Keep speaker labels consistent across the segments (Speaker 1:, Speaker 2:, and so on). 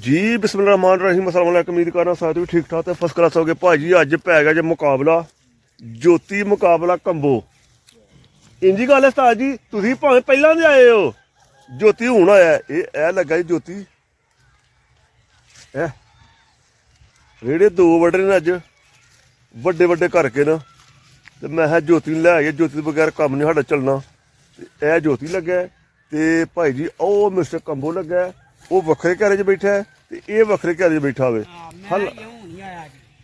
Speaker 1: जी बिस्मिल्लाहिर्रहमानिर्रहीम अस्सलाम वालेकुम। उम्मीद करना सारे भी ठीक ठाक ते फर्स्ट क्लास हो गए भाजी। अज पै गया जो मुकाबला ज्योति मुकाबला कंबो। इंजी गल है उस्ताद जी, तुसीं भावें पहलां दे आए हो, ज्योति हुण आया। ए लगा जी ज्योति रेड़े दो वड्डे ने अज वड्डे वड्डे करके ना, ते मैं ज्योति लै आइए, ज्योति दे बगैर कम्म नहीं साडा चलना। ए ज्योति लग्गा ते भाई जी ओ मिस्टर कंबो लग्गा, वो वक्रे घरे च बैठा है ते ये वक्रे घरे च बैठा होवे।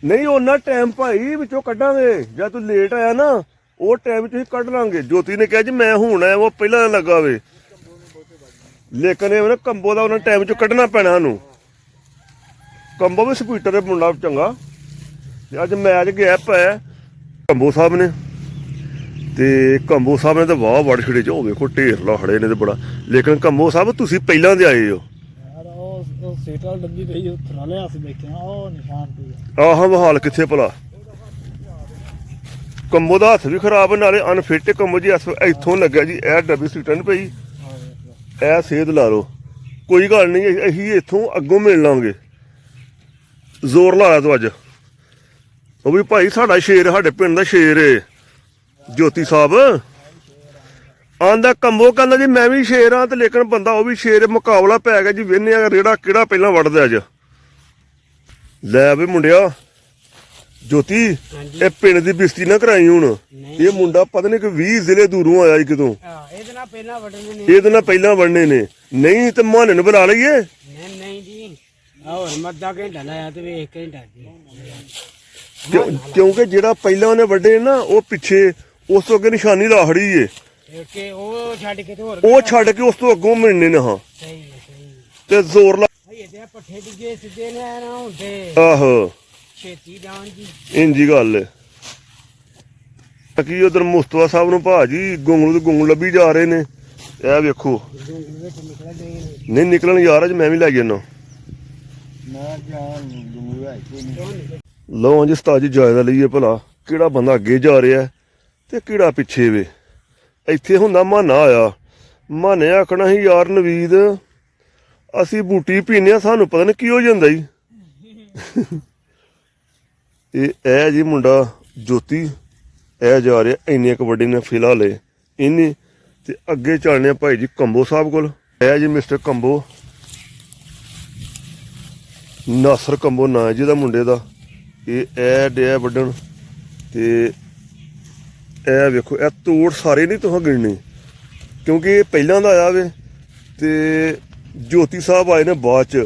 Speaker 1: नहीं उन्ना टाइम भाई विचों कड्डांगे, जद तू लेट आया ना वो टाइम च कड्ढ लांगे। ज्योति ने कहा जी मैं हुण आया, वो पहला लगा होवे, लेकिन कंबो का उन्हें टाइम चो कड्ढना पैना सानू। कंबो भी स्पीटर मुंडा चंगा। अज मैच गया पै कंबो साहब ने, ते कंबो साहब ने तो वाह वड़ छड़े च वेखो ढेर ला खड़े ने ते बड़ा। लेकिन कंबो साहब तुसीं पहलां दे आए हो। आह बहाल कित्थे भला, कंबो का हथ भी खराब नाले अनफिट। कंबो जी इत्थों लग्या जी, ए डब्बी सीटां नहीं पई, ए सेहत ला लो, कोई गल नहीं, असीं इत्थों अग्गों मिल लांगे। जोर लाया तू अज, वो भी भाई साडा शेर, साडे पिंड दा शेर है ज्योति साहब। आंदा कंबो कहंदा जी मैं भी शेर हाँ, तो लेकिन बंदा वो भी शेर। मुकाबला पै गया जी, वेहने रेड़ा किहड़ा पहलां वड़दा अज। लै भी मुंडिया ज्योति, ये पिंड दी बिस्ती ना कराई हुण। ये मुंडा पता नहीं कि 20 जिले दूरों आया कितों, इहदे नाल पहलां वड़ने ने। नहीं तो मुहाने नूं बुला लईए। क्योंकि जेड़ा पहला उन्हें वड्डे ना वो पिछे उस तो अगे निशानी ला खड़ी है, वो छड्ड के उस तो अगों मिलने ने। हाँ ते जोर ला आहो इंजी गल है कि उधर मुस्तफा साहब नूं भाजी गुंगलू लब्भी जा रहे ने। ए वेखो नहीं निकलन यार, अज मैं भी लै जाना। लो जी उस्ताद जी जायजा लईए भला किहड़ा बंदा अगे जा रहा है ते किहड़ा पिछे वे। इत्थे हुंदा म्हाना आया, म्हाने आखना ही यार नवीद असी बूटी पीने, सानू पता नहीं की हो जांदा जी। ए जी मुंडा ज्योति ए जा रहा इन्ने क वड्डे ने फिलहाल इन्नी, ते अगे चलने भाई जी कंबो साहब कोल। ए जी मिस्टर कंबो, नासर कंबो ना है जिहदा मुंडे दा। ए डे वड्डण ते ए वेखो, ए तोड़ सारे नहीं तुहां गिनने, क्योंकि ये पहलां दा आया वे ते ज्योति साहब आए ने बाद च।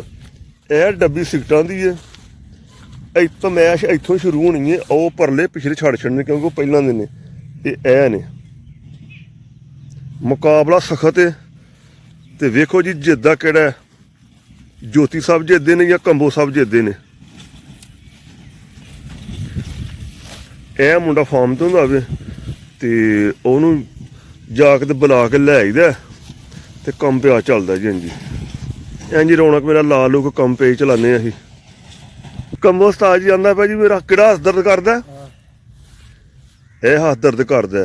Speaker 1: ए डब्बी सिगटां दी है, इत्थों मैच इत्थों शुरू होनी है, ओ परले पिछले छड़ छड़ने क्योंकि पहलां दे ने। ए ने मुकाबला सख्त है ते वेखो जी जिद्दा केड़ा, ज्योति साहब जिद्दे ने या कंबो साहब जिद्दे ने। ए मुंडा फार्म तो हुंदा वे ते ओनू जाके ते बुला के लै आईदा ते कम्म पिया चलदा जी। इंजी रौनक मेरा ला लूक कम्म पे चलाने असीं। कंबो उस्ताद जी आंदा भाई जी मेरा किहड़ा हत्थ दर्द करदा, हत्थ दर्द करदा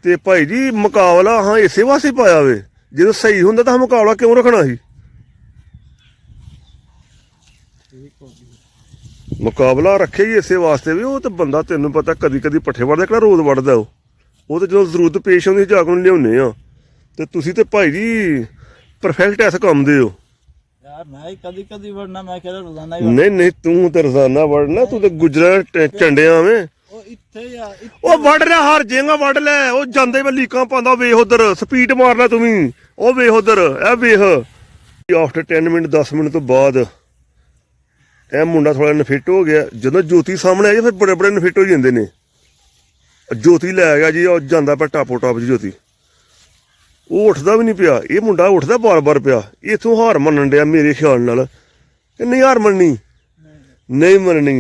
Speaker 1: ते भाई जी मुकाबला हाँ इसे वास्ते पाया वे, जो सही हुंदा तां मुकाबला क्यों रखना ही। मुकाबला रखे ही इसे वास्ते भी, वो तो बंदा तेन पता कदी कदी पट्ठे वड़दा, कि रोज वड़दा वो तो जो जरूरत पेश आउंदी जाके लियाउने आ। ते तुसीं ते भाई जी परफेक्ट इस कम्म दे हो। नहीं नहीं तू तो रोजाना वड़ना, तू तो गुजरा झंडिया में ओ वड़ रहा, हार जेगा वड़ लै। ओ जांदे में लीकां पांदा, वेख उधर स्पीड मारना तुमी, ओ वेख उधर ए वेख। आफ्टर 10 मिनट 10 मिनट तो बाद ए मुंडा थोड़ा नफिट हो गया। जो ज्योति सामने आई फिर बड़े बड़े नफिट हो जाते हैं। ज्योति लै गया जी, जांदा पे टापो टाप जी ज्योति, वो उठदा भी नहीं पिया। ये मुंडा उठदा बार बार पिया, इत्थों हार मनन दिया मेरे ख्याल नाल कि नहीं हार मननी, नहीं मननी।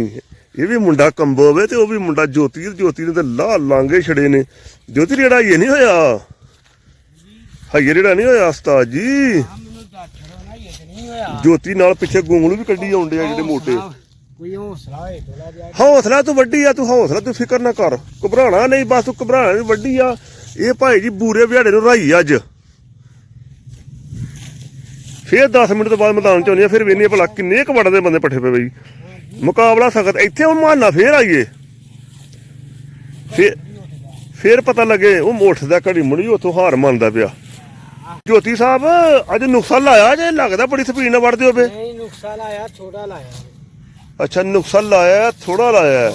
Speaker 1: ये भी मुंडा कंबो होवे ते वो भी मुंडा ज्योति ने तो ला लांगे छड़े ने। ज्योति रेड़ा ये नहीं होया, हाइये रेड़ा नहीं होया उस्ताद जी। ज्योति नाल पिछे गुंगलू भी कड्ढी आउंदे आ जेह्ड़े मोटे। हौसला तू वड्डी आ, तू हौसला तू फिकर ना कर, घबराना नहीं, बस तू घबराना नहीं, वड्डी आ। ये भाई जी बूरे बिहाड़े नूं राई अज ਫਿਰ 10 ਮਿੰਟ ਤੋਂ ਬਾਅਦ ਮੈਦਾਨ ਚ ਆਉਂਦੇ ਆ, ਫਿਰ ਵੇਖਦੇ ਭਲਾ ਕਿੰਨੇ ਕੁ ਵੜਦੇ ਬੰਦੇ ਪੱਠੇ ਪਏ ਬਈ। ਮੁਕਾਬਲਾ ਸਖਤ। ਇੱਥੇ ਉਹ ਮਹਾਨਾ ਫੇਰ ਆਈਏ, ਫਿਰ ਪਤਾ ਲੱਗੇ ਉਹ ਮੋਠ ਦਾ ਘੜੀ ਮੁੜੀ ਉੱਥੋਂ ਹਾਰ ਮੰਨਦਾ ਪਿਆ। ਜੋਤੀ ਸਾਹਿਬ ਅੱਜ ਨੁਕਸਾ ਲਾਇਆ ਜੇ, ਲੱਗਦਾ ਬੜੀ ਸਪੀਡ ਨਾਲ ਵੜਦੇ ਹੋ ਪਏ।
Speaker 2: ਨਹੀਂ ਨੁਕਸਾ ਲਾਇਆ, ਛੋਟਾ ਲਾਇਆ।
Speaker 1: ਅੱਛਾ ਨੁਕਸਾ ਲਾਇਆ, ਥੋੜਾ ਲਾਇਆ।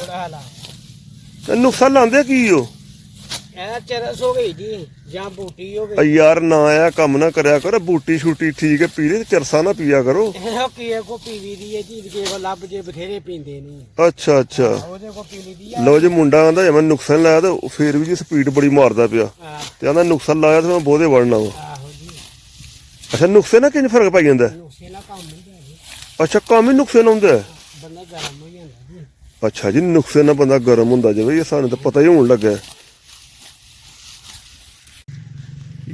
Speaker 1: ਤੇ ਨੁਕਸਾ ਲਾਉਂਦੇ ਕੀ ਹੋ?
Speaker 2: ਇਹ ਚਰਸ ਹੋ ਗਈ ਜੀ ਜਾਂ ਬੂਟੀ ਹੋ ਗਈ।
Speaker 1: ਯਾਰ ਨਾ ਆ ਕੰਮ ਨਾ ਕਰਿਆ ਕਰੋ, ਬੂਟੀ ਛੂਟੀ ਠੀਕ ਹੈ ਪੀ ਲਈ, ਚਰਸਾ ਨਾ ਪੀਆ ਕਰੋ।
Speaker 2: ਇਹ ਕੀਏ ਕੋ ਪੀਵੀ ਦੀ ਹੈ ਚੀਜ਼ ਕੇ ਕੋ ਲੱਭ ਜੇ ਬਥੇਰੇ ਪੀਂਦੇ ਨੂੰ।
Speaker 1: ਅੱਛਾ ਅੱਛਾ
Speaker 2: ਉਹਦੇ ਕੋ ਪੀ ਲਈ ਦੀ ਆ।
Speaker 1: ਲਓ ਜੀ ਮੁੰਡਾ ਆਂਦਾ ਜੇ ਮੈਂ ਨੁਕਸਾਨ ਲਾਇਆ ਤੇ ਫੇਰ ਵੀ ਜੀ ਸਪੀਡ ਬੜੀ ਮਾਰਦਾ ਪਿਆ ਤੇ ਆਂਦਾ ਨੁਕਸਾਨ ਲਾਇਆ ਤੇ ਮੈਂ ਬਹੁਤੇ ਵੜਨਾ ਵਾ।
Speaker 2: ਆਹੋ ਜੀ।
Speaker 1: ਅੱਛਾ ਨੁਕਸੇ ਨਾਲ ਕਿੰਝ ਫਰਕ ਪੈ ਜਾਂਦਾ?
Speaker 2: ਨੁਕਸੇ ਨਾਲ ਕੰਮ ਨਹੀਂ ਹੁੰਦਾ।
Speaker 1: ਅੱਛਾ ਕੰਮ ਹੀ ਨੁਕਸੇ ਨਾਲ ਹੁੰਦਾ?
Speaker 2: ਬੰਦਾ ਗਰਮ ਹੋ ਜਾਂਦਾ ਜੀ।
Speaker 1: ਅੱਛਾ ਜੀ ਨੁਕਸੇ ਨਾਲ ਬੰਦਾ ਗਰਮ ਹੁੰਦਾ ਜਾਵੇ, ਇਹ ਸਾਨੂੰ ਤਾਂ ਪਤਾ ਹੀ ਹੋਣ ਲੱਗਾ।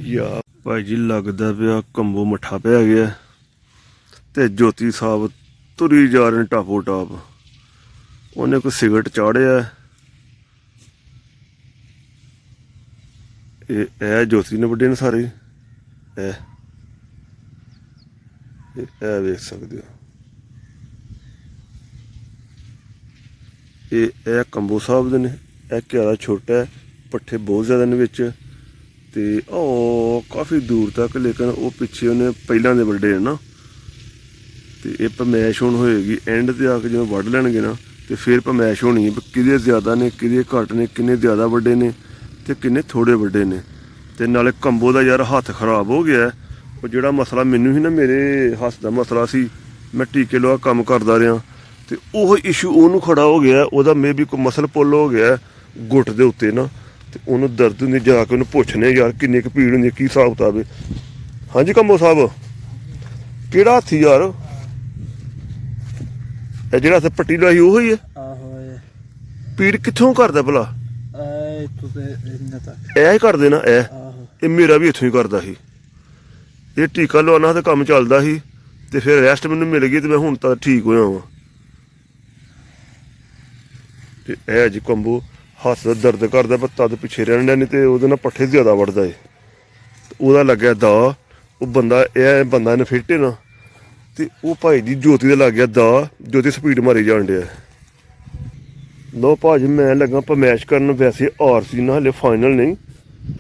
Speaker 1: ਯਾ ਭਾਈ ਜੀ ਲੱਗਦਾ ਪਿਆ ਕੰਬੋ ਮੱਠਾ ਪਿਆ ਗਿਆ ਤੇ ਜੋਤੀ ਸਾਹਿਬ ਤੁਰੀ ਜਾ ਰਹੇ ਨੇ ਟਾਪੋ ਟਾਪ। ਉਹਨੇ ਕੋਈ ਸਿਗਰਟ ਚਾੜਿਆ। ਇਹ ਜੋਤੀ ਨੇ ਵੱਡੇ ਨੇ ਸਾਰੇ। ਇਹ ਵੇਖ ਸਕਦੇ ਹੋ। ਇਹ ਕੰਬੋ ਸਾਹਿਬ ਦੇ ਨੇ। ਇਹ ਘਿਆਰਾ ਛੋਟਾ ਹੈ, ਪੱਠੇ ਬਹੁਤ ਜ਼ਿਆਦਾ ਨੇ ਵਿੱਚ ਤੇ ਉਹ ਕਾਫੀ ਦੂਰ ਤੱਕ, ਲੇਕਿਨ ਉਹ ਪਿੱਛੇ ਉਹਨੇ ਪਹਿਲਾਂ ਦੇ ਵੱਡੇ ਨਾ ਤੇ ਇਹ ਪਮੈਸ਼ ਹੁਣ ਹੋਏਗੀ। ਐਂਡ ਤੇ ਆ ਕੇ ਜਦੋਂ ਵੱਢ ਲੈਣਗੇ ਨਾ ਤੇ ਫਿਰ ਪਮੈਸ਼ ਹੋਣੀ ਹੈ ਕਿਹਦੇ ਜ਼ਿਆਦਾ ਨੇ ਕਿਹਦੇ ਘੱਟ ਨੇ, ਕਿੰਨੇ ਜ਼ਿਆਦਾ ਵੱਡੇ ਨੇ ਤੇ ਕਿੰਨੇ ਥੋੜੇ ਵੱਡੇ ਨੇ। ਤੇ ਨਾਲੇ ਕੰਬੋ ਦਾ ਯਾਰ ਹੱਥ ਖਰਾਬ ਹੋ ਗਿਆ। ਉਹ ਜਿਹੜਾ ਮਸਲਾ ਮੈਨੂੰ ਸੀ ਨਾ, ਮੇਰੇ ਹੱਥ ਦਾ ਮਸਲਾ ਸੀ, ਮੈਂ ਟੀਕੇ ਲਵਾ ਕੰਮ ਕਰਦਾ ਰਿਹਾ ਤੇ ਉਹ ਇਸ਼ੂ ਉਹਨੂੰ ਖੜਾ ਹੋ ਗਿਆ। ਉਹਦਾ ਮੇ ਵੀ ਕੋਈ ਮਸਲ ਪੁੱਲ ਹੋ ਗਿਆ ਗੁੱਟ ਦੇ ਉੱਤੇ ਨਾ, ਤੇ ਉਹਨੂੰ ਦਰਦ ਹੁੰਦੀ। ਜਾ ਕੇ ਉਹਨੂੰ ਪੁੱਛਨੇ ਯਾਰ ਕਿੰਨੀ ਕੁ ਭੀੜ ਹੁੰਦੀ, ਕੀ ਹਿਸਾਬ ਕਿਤਾਬ ਹੈ। ਹਾਂਜੀ ਕੰਬੋ ਸਾਹਿਬ ਕਿਹੜਾ ਹੱਥੀ ਯਾਰ? ਇਹ ਜਿਹੜਾ ਹੱਥ ਪੱਟੀ ਲਾਈ ਉਹ ਹੀ ਹੈ?
Speaker 2: ਆਹੋ।
Speaker 1: ਪੀੜ ਕਿੱਥੋਂ ਕਰਦਾ ਭਲਾ? ਇਹ ਹੀ ਕਰਦੇ ਨਾ ਇਹ ਮੇਰਾ ਵੀ ਇੱਥੋਂ ਹੀ ਕਰਦਾ ਸੀ। ਇਹ ਟੀਕਾ ਲਵਾਉਣਾ ਤੇ ਕੰਮ ਚੱਲਦਾ ਸੀ ਤੇ ਫਿਰ ਰੈਸਟ ਮੈਨੂੰ ਮਿਲ ਗਈ ਤੇ ਮੈਂ ਹੁਣ ਤਾਂ ਠੀਕ ਹੋਇਆ ਵਾਂ। ਤੇ ਇਹ ਜੀ ਕੰਬੋ ਹੱਥ ਦਾ ਦਰਦ ਕਰਦਾ ਪਰ ਤਦ ਪਿੱਛੇ ਰਹਿਣ ਨਹੀਂ ਤੇ ਉਹਦੇ ਨਾਲ ਪੱਠੇ ਜ਼ਿਆਦਾ ਵੜਦਾ ਏ। ਉਹਦਾ ਲੱਗਿਆ ਦਾ ਉਹ ਬੰਦਾ, ਇਹ ਬੰਦਾ ਨੇ ਫਿੱਟੇ ਨਾ ਤੇ ਉਹ ਭਾਈ ਦੀ ਜੋਤੀ ਦਾ ਲੱਗ ਗਿਆ ਦਾ। ਜੋਤੀ ਸਪੀਡ ਮਾਰੀ ਜਾਣ ਡਿਆ। ਲੋ ਭਾਜੀ ਮੈਂ ਲੱਗਾ ਪਮੈਸ਼ ਕਰਨ। ਵੈਸੇ ਆਰ ਸੀ ਨਾ, ਹਲੇ ਫਾਈਨਲ ਨਹੀਂ।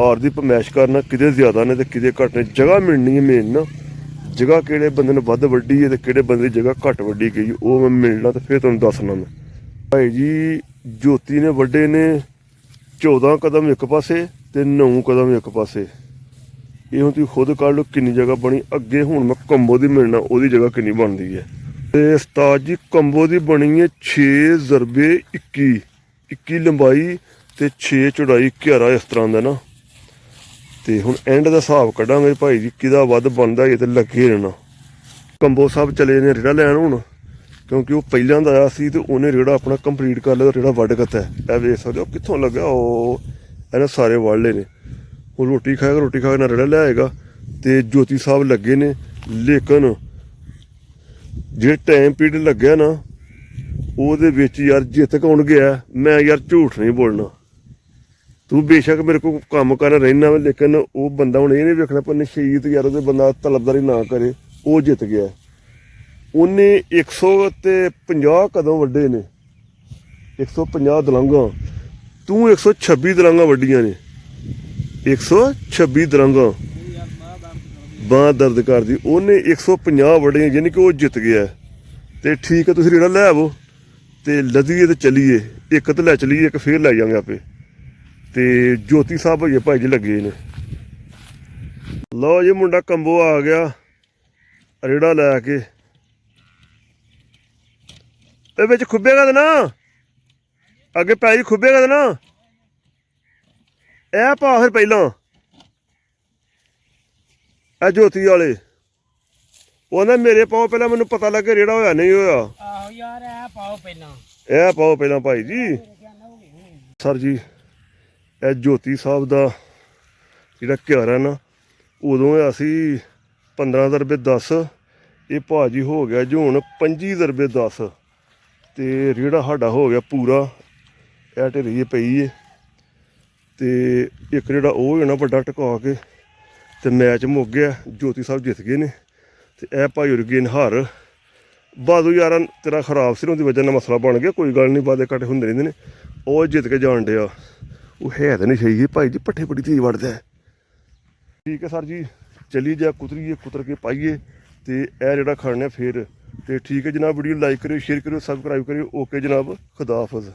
Speaker 1: ਆਰ ਦੀ ਪਮੈਸ਼ ਕਰਨਾ ਕਿਤੇ ਜ਼ਿਆਦਾ ਨੇ ਤੇ ਕਿਤੇ ਘੱਟ ਨੇ। ਜਗ੍ਹਾ ਮਿਲਣੀ ਹੈ ਮੇਨ ਨਾ, ਜਗ੍ਹਾ ਕਿਹੜੇ ਬੰਦੇ ਨੇ ਵੱਧ ਵੱਢੀ ਹੈ ਤੇ ਕਿਹੜੇ ਬੰਦੇ ਦੀ ਜਗ੍ਹਾ ਘੱਟ ਵੱਢੀ ਗਈ ਉਹ ਮੈਂ ਮਿਲਣਾ ਤੇ ਫਿਰ ਤੁਹਾਨੂੰ ਦੱਸਣਾ ਮੈਂ। ਭਾਈ ਜੀ ਜੋਤੀ ਨੇ ਵੱਡੇ ਨੇ 14 ਕਦਮ ਇੱਕ ਪਾਸੇ ਤੇ 9 ਕਦਮ ਇੱਕ ਪਾਸੇ। ਇਹ ਹੁਣ ਤੁਸੀਂ ਖੁਦ ਕੱਢ ਲਓ ਕਿੰਨੀ ਜਗ੍ਹਾ ਬਣੀ। ਅੱਗੇ ਹੁਣ ਮੈਂ ਕੰਬੋ ਦੀ ਮਿਲਣਾ ਉਹਦੀ ਜਗ੍ਹਾ ਕਿੰਨੀ ਬਣਦੀ ਹੈ। ਤੇ ਉਸਤਾਦ ਜੀ ਕੰਬੋ ਦੀ ਬਣੀ ਹੈ 6 ਜ਼ਰਬੇ 21 ਲੰਬਾਈ ਤੇ 6 ਚੌੜਾਈ। ਘੇਰਾ ਇਸ ਤਰ੍ਹਾਂ ਦਾ ਨਾ। ਤੇ ਹੁਣ ਐਂਡ ਦਾ ਹਿਸਾਬ ਕੱਢਾਂਗੇ ਭਾਈ ਜੀ ਕਿਹਦਾ ਵੱਧ ਬਣਦਾ ਇਹ ਤੇ ਲੱਗੇ ਰਹਿਣਾ। ਕੰਬੋ ਸਾਹਿਬ ਚਲੇ ਨੇ ਰੇੜਾ ਲੈਣ ਹੁਣ, ਕਿਉਂਕਿ ਉਹ ਪਹਿਲਾਂ ਦਾ ਆਇਆ ਸੀ ਤੇ ਉਹਨੇ ਰੇੜਾ ਆਪਣਾ ਕੰਪਲੀਟ ਕਰ ਲਿਆ। ਰੇੜਾ ਵੱਢ ਕੱਤਾ ਇਹ ਵੇਖ ਸਕਦੇ ਹੋ ਕਿੱਥੋਂ ਲੱਗਾ। ਉਹ ਇਹਨਾਂ ਸਾਰੇ ਵੱਢ ਲਏ ਨੇ। ਹੁਣ ਰੋਟੀ ਖਾਏਗਾ, ਰੋਟੀ ਖਾ ਕੇ ਨਾਲ ਰੇੜਾ ਲਿਆਏਗਾ। ਤੇ ਜੋਤੀ ਸਾਹਿਬ ਲੱਗੇ ਨੇ, ਲੇਕਿਨ ਜੇ ਟਾਈਮ ਪੀਰੀਅਡ ਲੱਗਿਆ ਨਾ ਉਹਦੇ ਵਿੱਚ ਯਾਰ ਜਿੱਤ ਕੌਣ ਗਿਆ। ਮੈਂ ਯਾਰ ਝੂਠ ਨਹੀਂ ਬੋਲਣਾ। ਤੂੰ ਬੇਸ਼ੱਕ ਮੇਰੇ ਕੋਲ ਕੰਮ ਕਰ ਰਹਿਣਾ ਵਾ, ਲੇਕਿਨ ਉਹ ਬੰਦਾ ਹੁਣ ਇਹ ਨਹੀਂ ਵੇਖਣਾ ਪਰ ਨਸ਼ੀਤ ਯਾਰ ਉਹਦੇ ਬੰਦਾ ਤਲਬਦਾਰੀ ਨਾ ਕਰੇ। ਉਹ ਜਿੱਤ ਗਿਆ। ਉਹਨੇ 150 ਕਦਮ ਵੱਡੇ ਨੇ, 150 ਦਲੰਗਾਂ। ਤੂੰ 126 ਦਲੰਗਾਂ ਵੱਡੀਆਂ ਨੇ। 126 ਦਲੰਗਾਂ ਬਾਂਹ ਦਰਦ ਕਰਦੀ। ਉਹਨੇ 150 ਵੱਡੀਆਂ, ਯਾਨੀ ਕਿ ਉਹ ਜਿੱਤ ਗਿਆ। ਤੇ ਠੀਕ ਹੈ ਤੁਸੀਂ ਰੇੜਾ ਲੈ ਆਵੋ ਤੇ ਲੱਦੀਏ ਤੇ ਚੱਲੀਏ। ਇੱਕ ਤੇ ਲੈ ਚੱਲੀਏ, ਇੱਕ ਫੇਰ ਲੈ ਜਾਵਾਂਗੇ ਆਪੇ। ਤੇ ਜੋਤੀ ਸਾਹਿਬ ਹੋਈਏ ਭਾਈ ਜੀ ਲੱਗੇ ਨੇ। ਲਓ ਜੀ ਮੁੰਡਾ ਕੰਬੋ ਆ ਗਿਆ ਰੇੜਾ ਲੈ ਕੇ। ਇਹ ਵਿੱਚ ਖੁੱਬੇਗਾ ਤੇ ਨਾ ਅੱਗੇ ਪੈ ਜੀ, ਖੁੱਬੇਗਾ ਤੇ ਨਾ ਇਹ ਪਾ ਫਿਰ ਪਹਿਲਾਂ। ਇਹ ਜੋਤੀ ਵਾਲੇ ਉਹਨਾਂ ਮੇਰੇ ਪਾਓ ਪਹਿਲਾਂ, ਮੈਨੂੰ ਪਤਾ ਲੱਗੇ ਰੇੜਾ ਹੋਇਆ ਨਹੀਂ ਹੋਇਆ।
Speaker 2: ਆਹੋ ਯਾਰ ਇਹ ਪਾਓ ਪਹਿਲਾਂ,
Speaker 1: ਇਹ ਪਾਓ ਪਹਿਲਾਂ ਭਾਈ ਜੀ। ਸਰ ਜੀ ਇਹ ਜੋਤੀ ਸਾਹਿਬ ਦਾ ਜਿਹੜਾ ਘਿਆਰਾ ਨਾ ਉਦੋਂ ਹੋਇਆ ਸੀ 15 ਦਰਬੇ 10। ਇਹ ਭਾਜੀ ਹੋ ਗਿਆ ਜੀ ਹੁਣ 25 ਦਰਬੇ 10 ਤੇ ਰੇੜਾ ਸਾਡਾ ਹੋ ਗਿਆ ਪੂਰਾ। ਇਹ ਢੇਰੀ ਪਈ ਏ ਤੇ ਇੱਕ ਜਿਹੜਾ ਉਹ ਹੋਣਾ ਵੱਡਾ ਟਿਕਾ ਕੇ ਤੇ ਮੈਚ ਮੁੱਕ ਗਿਆ। ਜੋਤੀ ਸਾਹਿਬ ਜਿੱਤ ਗਏ ਨੇ ਤੇ ਇਹ ਭਾਈ ਹੋਰ ਗਏ ਨਿਹਾਰ ਬਾਦੂ ਯਾਰਾਂ ਤੇਰਾ ਖਰਾਬ ਸੀ ਉਹਦੀ ਵਜ੍ਹਾ ਨਾਲ ਮਸਲਾ ਬਣ ਗਿਆ ਕੋਈ ਗੱਲ ਨਹੀਂ ਵਾਦੇ ਘਾਟੇ ਹੁੰਦੇ ਰਹਿੰਦੇ ਨੇ ਉਹ ਜਿੱਤ ਕੇ ਜਾਣ ਡਿਆ ਉਹ ਹੈ ਤਾਂ ਨਹੀਂ ਸਹੀ ਭਾਈ ਜੀ ਪੱਠੇ ਬੜੀ ਤੇਜ਼ ਵੜਦਾ ਠੀਕ ਹੈ ਸਰ ਜੀ ਚੱਲੀ ਜਾ ਕੁਤਰੀਏ ਕੁਤਰ ਕੇ ਪਾਈਏ ਤੇ ਇਹ ਜਿਹੜਾ ਖੜਨਾ ਫਿਰ ਤੇ ਠੀਕ ਹੈ ਜਨਾਬ ਵੀਡੀਓ ਲਾਈਕ ਕਰਿਓ ਸ਼ੇਅਰ ਕਰਿਓ ਸਬਸਕ੍ਰਾਈਬ ਕਰਿਓ ਓਕੇ ਜਨਾਬ ਖੁਦਾ ਹਾਫਿਜ਼